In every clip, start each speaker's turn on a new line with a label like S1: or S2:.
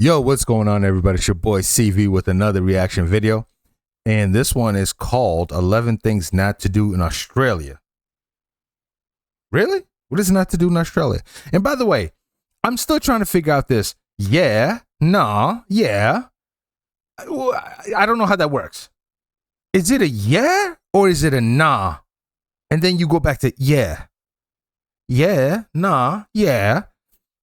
S1: Yo, what's going on, everybody? It's your boy CV with another reaction video. And this one is called 11 Things Not to Do in Australia. Really? What is not to do in Australia? And by the way, I'm still trying to figure out this. Yeah, nah, yeah. I don't know how that works. Is it a yeah or is it a nah? And then you go back to yeah. Yeah, nah, yeah.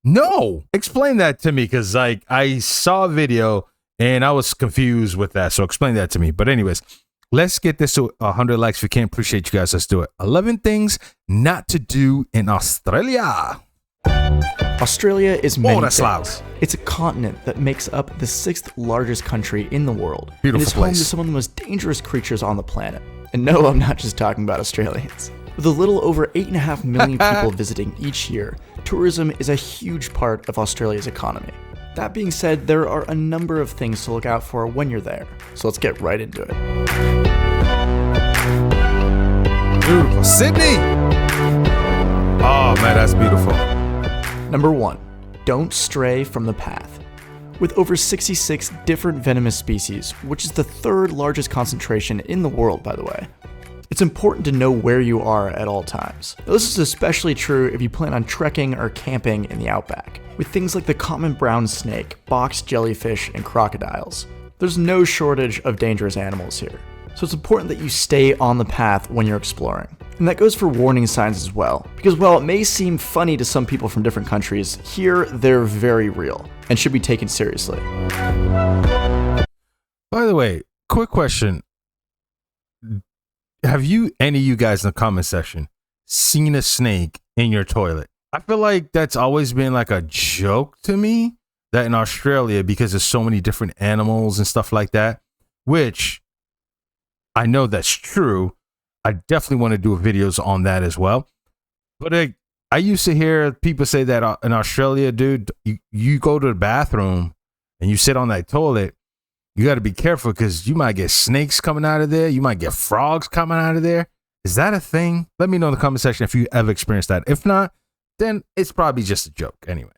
S1: No, explain that to me, because I saw a video and I was confused with that. So explain that to me. But anyways, let's get this to 100 likes if you can. Appreciate you guys. Let's do it. 11 things not to do in Australia.
S2: Australia is many
S1: that's loud.
S2: things. It's a continent that makes up the 6th largest country in the world.
S1: Beautiful
S2: and is home
S1: place.
S2: to some of the most dangerous creatures on the planet. And no, I'm not just talking about Australians. With a little over 8.5 million people visiting each year, tourism is a huge part of Australia's economy. That being said, there are a number of things to look out for when you're there. So let's get right into it.
S1: Beautiful. Sydney. Oh, man, that's beautiful.
S2: Number 1. Don't stray from the path. With over 66 different venomous species, which is the 3rd largest concentration in the world, by the way, it's important to know where you are at all times. Now, this is especially true if you plan on trekking or camping in the outback. With things like the common brown snake, box jellyfish, and crocodiles, there's no shortage of dangerous animals here. So it's important that you stay on the path when you're exploring. And that goes for warning signs as well, because while it may seem funny to some people from different countries, here they're very real and should be taken seriously.
S1: By the way, quick question. Have any of you guys in the comment section seen a snake in your toilet? I feel like that's always been like a joke to me, that in Australia, because there's so many different animals and stuff like that, which I know that's true. I definitely want to do videos on that as well. But I used to hear people say that in Australia, dude, you go to the bathroom and you sit on that toilet, you got to be careful because you might get snakes coming out of there. You might get frogs coming out of there. Is that a thing? Let me know in the comment section if you ever experienced that. If not, then it's probably just a joke anyway.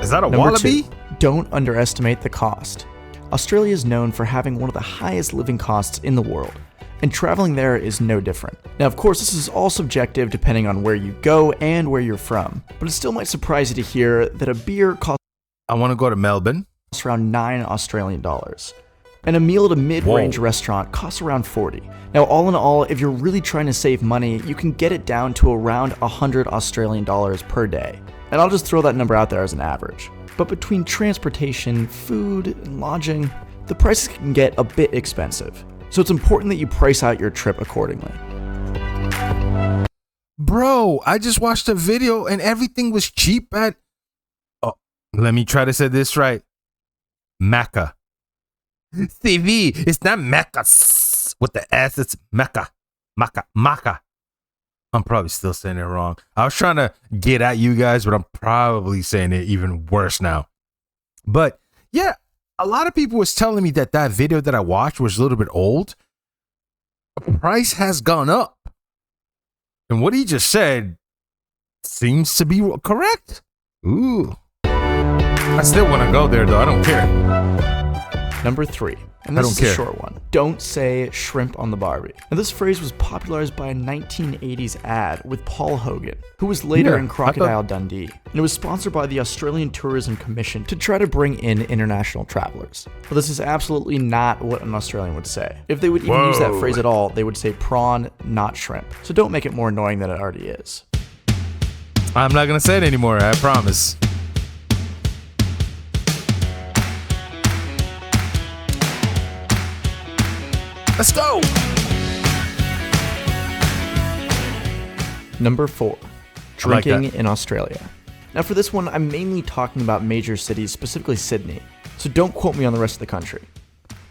S1: Is that a
S2: Number
S1: wallaby?
S2: 2, don't underestimate the cost. Australia is known for having one of the highest living costs in the world, and traveling there is no different. Now, of course, this is all subjective depending on where you go and where you're from, but it still might surprise you to hear that a beer costs
S1: I want to go to Melbourne.
S2: around $9 Australian dollars, and a meal at a mid-range restaurant costs around 40. Now, all in all, if you're really trying to save money, you can get it down to around 100 Australian dollars per day. And I'll just throw that number out there as an average. But between transportation, food, and lodging, the prices can get a bit expensive. So it's important that you price out your trip accordingly.
S1: Bro, I just watched a video and everything was cheap at... Oh, let me try to say this right. Mecca. CV, it's not Mecca. With the S, it's Mecca. Mecca. I'm probably still saying it wrong. I was trying to get at you guys, but I'm probably saying it even worse now. But yeah, a lot of people was telling me that video that I watched was a little bit old. The price has gone up. And what he just said seems to be correct. Ooh. I still want to go there, though. I don't care.
S2: Number 3, and this is a short one. Don't say shrimp on the Barbie. Now, this phrase was popularized by a 1980s ad with Paul Hogan, who was later in Crocodile Dundee, and it was sponsored by the Australian Tourism Commission to try to bring in international travelers. But this is absolutely not what an Australian would say. If they would even use that phrase at all, they would say prawn, not shrimp. So don't make it more annoying than it already is.
S1: I'm not going to say it anymore, I promise. Let's go!
S2: Number 4, drinking in Australia. Now for this one, I'm mainly talking about major cities, specifically Sydney, so don't quote me on the rest of the country.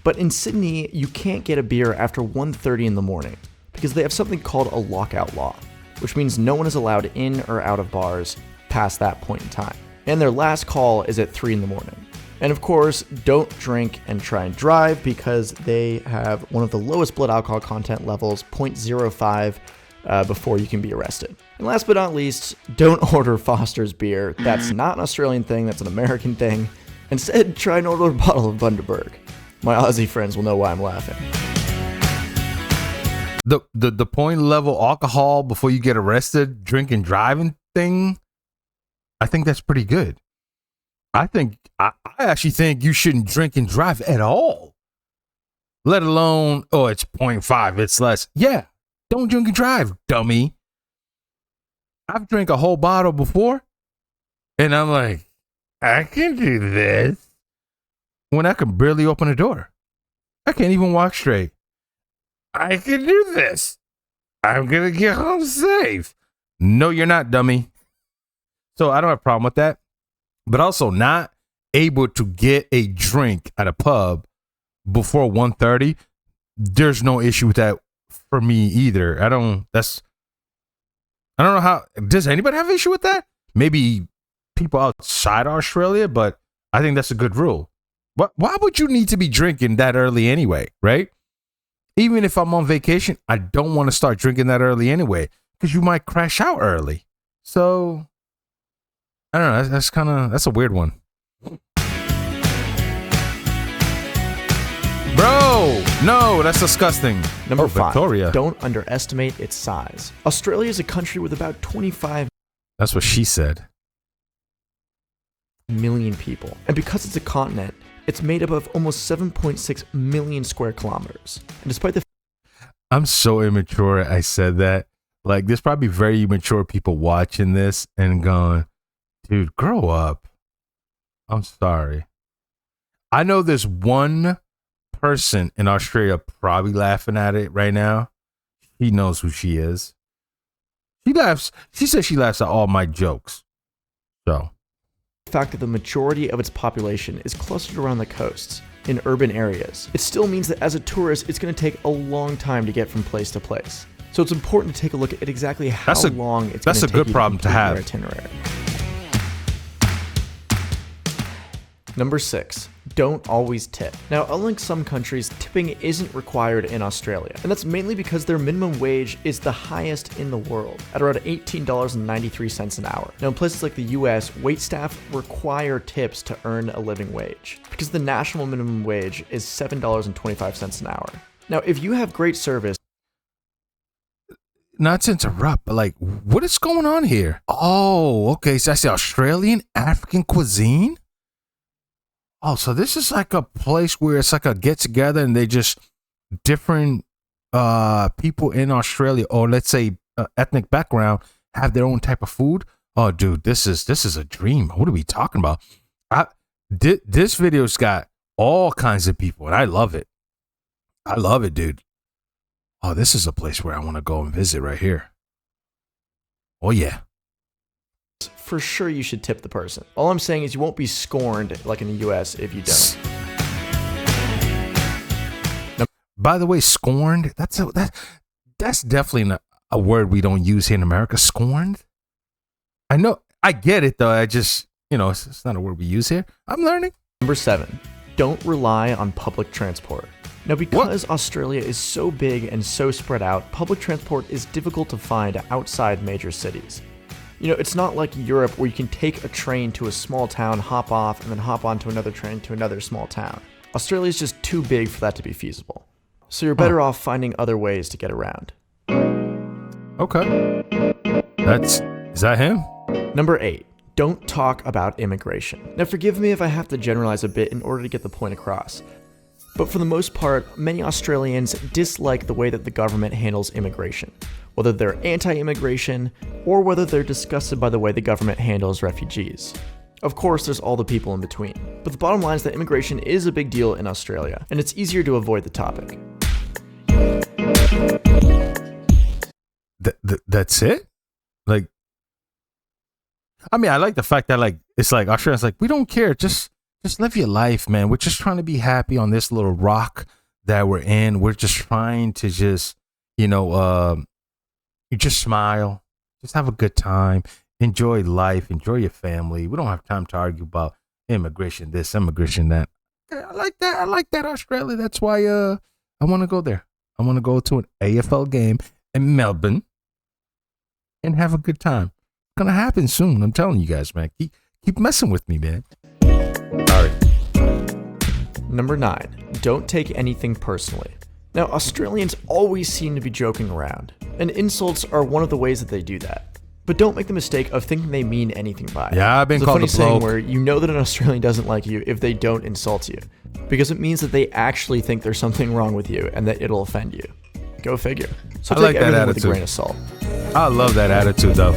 S2: But in Sydney, you can't get a beer after 1:30 in the morning, because they have something called a lockout law, which means no one is allowed in or out of bars past that point in time. And their last call is at 3 in the morning. And of course, don't drink and try and drive because they have one of the lowest blood alcohol content levels, 0.05, before you can be arrested. And last but not least, don't order Foster's beer. That's not an Australian thing, that's an American thing. Instead, try and order a bottle of Bundaberg. My Aussie friends will know why I'm laughing.
S1: The point level alcohol before you get arrested, drink and driving thing, I think that's pretty good. I actually think you shouldn't drink and drive at all. Let alone, oh, it's 0.5, it's less. Yeah, don't drink and drive, dummy. I've drank a whole bottle before, and I'm like, I can do this. When I can barely open a door. I can't even walk straight. I can do this. I'm going to get home safe. No, you're not, dummy. So I don't have a problem with that. But also not able to get a drink at a pub before 1:30. There's no issue with that for me either. I don't know how. Does anybody have an issue with that? Maybe people outside Australia, but I think that's a good rule. Why would you need to be drinking that early anyway, right? Even if I'm on vacation, I don't want to start drinking that early anyway because you might crash out early. So, I don't know. That's a weird one. Bro, no, that's disgusting.
S2: Number 5,
S1: Victoria.
S2: Don't underestimate its size. Australia is a country with about 25
S1: That's what she said.
S2: million people. And because it's a continent, it's made up of almost 7.6 million square kilometers. And despite the
S1: I'm so immature I said that. Like, there's probably very mature people watching this and going, dude, grow up. I'm sorry. I know there's one person in Australia probably laughing at it right now. She knows who she is. She laughs. She says she laughs at all my jokes. So.
S2: fact that the majority of its population is clustered around the coasts, in urban areas, it still means that as a tourist, it's going to take a long time to get from place to place. So it's important to take a look at exactly how long it's going to take you to complete your itinerary. Number 6, don't always tip. Now, unlike some countries, tipping isn't required in Australia, and that's mainly because their minimum wage is the highest in the world, at around $18.93 an hour. Now, in places like the US, waitstaff require tips to earn a living wage, because the national minimum wage is $7.25 an hour. Now, if you have great service,
S1: not to interrupt, but like, what is going on here? Oh, okay, so that's the Australian African cuisine? Oh, so this is like a place where it's like a get together and they just different people in Australia, or let's say ethnic background, have their own type of food. Oh, dude, this is a dream. What are we talking about? This video's got all kinds of people, and I love it. I love it, dude. Oh, this is a place where I want to go and visit right here. Oh, yeah.
S2: For sure you should tip the person. All I'm saying is you won't be scorned like in the US if you don't.
S1: By the way, scorned, that's definitely not a word we don't use here in America. Scorned? I know, I get it though. I just, it's not a word we use here. I'm learning.
S2: Number 7, don't rely on public transport. Now, because Australia is so big and so spread out, public transport is difficult to find outside major cities. It's not like Europe where you can take a train to a small town, hop off, and then hop onto another train to another small town. Australia is just too big for that to be feasible. So you're better off finding other ways to get around.
S1: Okay. Is that him?
S2: Number 8, don't talk about immigration. Now, forgive me if I have to generalize a bit in order to get the point across. But for the most part, many Australians dislike the way that the government handles immigration, whether they're anti-immigration or whether they're disgusted by the way the government handles refugees. Of course, there's all the people in between, but the bottom line is that immigration is a big deal in Australia, and it's easier to avoid the topic.
S1: That's it? Like, I mean, I like the fact that it's like Australians like, we don't care, just live your life, man. We're just trying to be happy on this little rock that we're in. We're just trying to just, you just smile, just have a good time, enjoy life, enjoy your family. We don't have time to argue about immigration this, immigration that. I like that. I like that, Australia. That's why I want to go there. I want to go to an AFL game in Melbourne and have a good time. It's gonna happen soon. I'm telling you guys, man. Keep messing with me, man. All right.
S2: Number 9, don't take anything personally. Now, Australians always seem to be joking around, and insults are one of the ways that they do that. But don't make the mistake of thinking they mean anything by it.
S1: Yeah, I've been called a
S2: It's a funny saying
S1: bloke.
S2: where you know that an Australian doesn't like you if they don't insult you, because it means that they actually think there's something wrong with you and that it'll offend you. Go figure. So
S1: I
S2: take
S1: like that
S2: everything with a
S1: attitude.
S2: grain of salt.
S1: I love that attitude, though.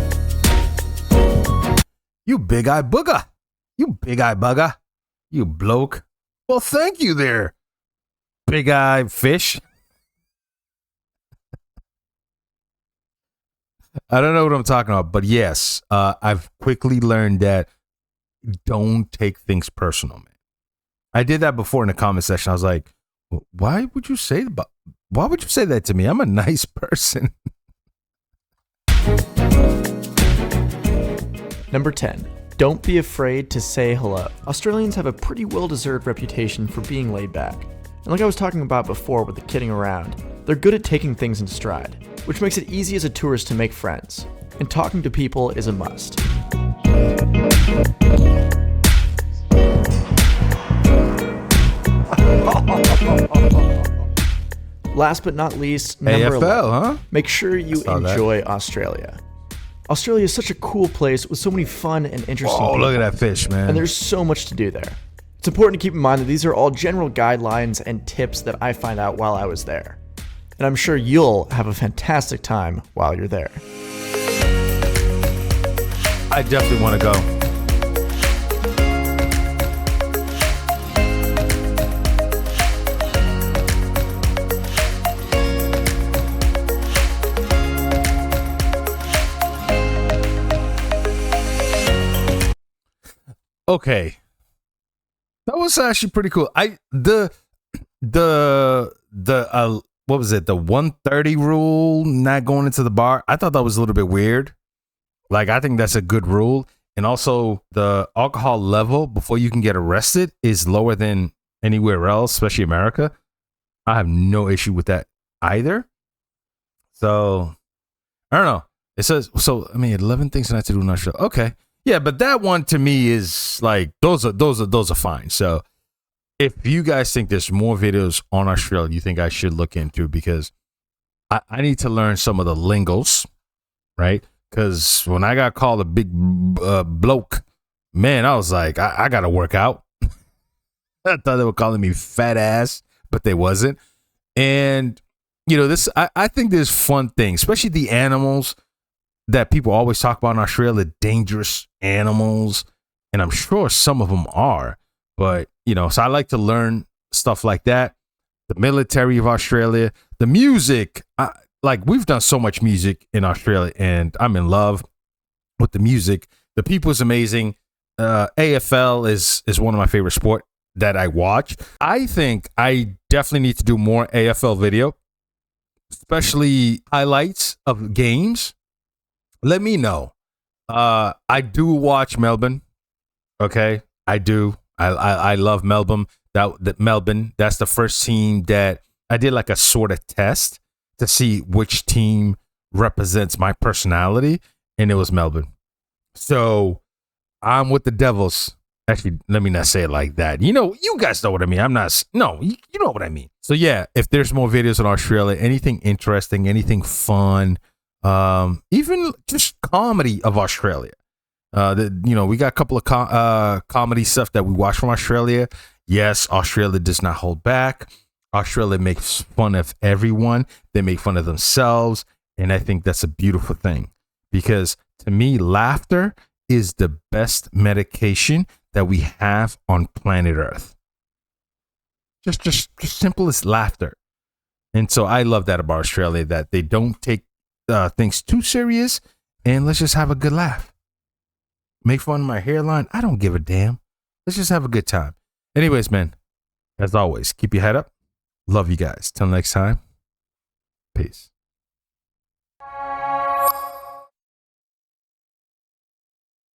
S1: You big-eye booger. You big-eye bugger. You bloke. Well, thank you there, big-eye fish. I don't know what I'm talking about, but yes, I've quickly learned that don't take things personal, man. I did that before in the comment section. I was like, why would you say that to me? I'm a nice person.
S2: Number 10. Don't be afraid to say hello. Australians have a pretty well-deserved reputation for being laid back. And like I was talking about before with the kidding around, they're good at taking things in stride, which makes it easy as a tourist to make friends. And talking to people is a must. Last but not least, number 11.
S1: AFL, huh?
S2: Make sure you
S1: Saw that.
S2: enjoy Australia. Australia is such a cool place with so many fun and interesting
S1: Oh,
S2: people.
S1: look at that fish, man.
S2: And there's so much to do there. It's important to keep in mind that these are all general guidelines and tips that I find out while I was there. And I'm sure you'll have a fantastic time while you're there.
S1: I definitely want to go. Okay, that was actually pretty cool. What was it? The 1:30 rule, not going into the bar. I thought that was a little bit weird. Like, I think that's a good rule. And also, the alcohol level before you can get arrested is lower than anywhere else, especially America. I have no issue with that either. So, I don't know. It says, 11 things not to do in Australia. Okay. Yeah, but that one to me is like, those are fine. So, if you guys think there's more videos on Australia you think I should look into, because I need to learn some of the lingos, right? Because when I got called a big bloke, man, I was like, I got to work out. I thought they were calling me fat ass, but they wasn't. And, I think there's fun things, especially the animals that people always talk about in Australia, dangerous animals. And I'm sure some of them are. But, so I like to learn stuff like that. The military of Australia, the music. We've done so much music in Australia, and I'm in love with the music. The people is amazing. AFL is one of my favorite sport that I watch. I think I definitely need to do more AFL video, especially highlights of games. Let me know. I do watch Melbourne. Okay, I do. I love Melbourne. Melbourne. That's the first team that I did like a sort of test to see which team represents my personality, and it was Melbourne. So I'm with the Devils. Actually, let me not say it like that. You guys know what I mean. You know what I mean. So yeah, if there's more videos in Australia, anything interesting, anything fun, even just comedy of Australia. We got a couple of comedy stuff that we watch from Australia. Yes, Australia does not hold back. Australia makes fun of everyone. They make fun of themselves. And I think that's a beautiful thing, because to me, laughter is the best medication that we have on planet Earth. Just simple as laughter. And so I love that about Australia, that they don't take things too serious, and let's just have a good laugh. Make fun of my hairline. I don't give a damn. Let's just have a good time. Anyways, man, as always, keep your head up. Love you guys. Till next time. Peace.